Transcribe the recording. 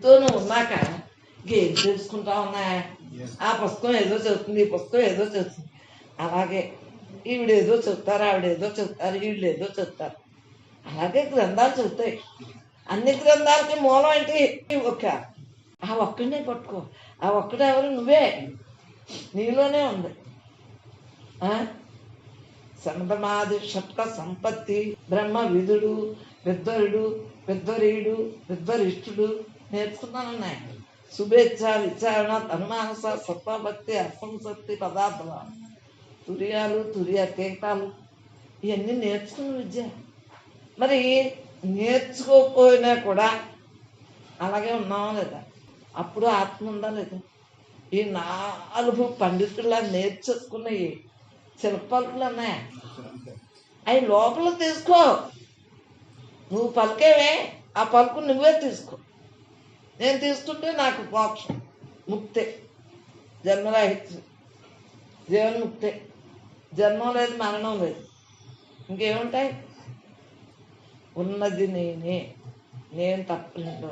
నీతోనూ ఉన్నాక ఇంకేం తెలుసుకుంటా ఉన్నా? ఆ పుస్తకం ఏదో చదువుతుంది, ఈ పుస్తకం ఏదో చదువుతుంది. అలాగే ఈవిడేదో చెప్తారు, ఆవిడేదో చెప్తారు, వీళ్ళు ఏదో చెప్తారు. అలాగే గ్రంథాలు చెబుతాయి. అన్ని గ్రంథాలకి మూలం ఏంటి? ఆ ఒక్కడినే పట్టుకో. ఆ ఒక్కడు ఎవరు? నువ్వే. నీలోనే ఉంది. సంభమాది షట్క సంపత్తి బ్రహ్మ విధుడు విద్వరుడు విద్వరీయుడు విద్వరిష్ఠుడు నేర్చుకున్నానన్నాయి. శుభేచ్ఛ విచారణ తన్మానస సత్వభక్తి అసంసక్తి పదార్థాలు తుర్యాలు తుర్యాతీతాలు ఇవన్నీ నేర్చుకున్న విద్య. మరి నేర్చుకోకపోయినా కూడా అలాగే ఉన్నామా లేదా? అప్పుడు ఆత్మ ఉందా లేదా? ఈ 4 పండితుల్లా నేర్చేసుకున్నవి శిల్పలుకులు అన్నాయా? అవి లోపల తీసుకో. నువ్వు పలికేవే ఆ పలుకు నువ్వే తీసుకో. నేను తీసుకుంటే నాకు మోక్షం, ముక్తే, జన్మరాహిత్యం, జీవన్ముక్తే. జన్మం లేదు, మరణం లేదు, ఇంకేముంటాయి? ఉన్నది నేనే, నేను తప్పలేదు.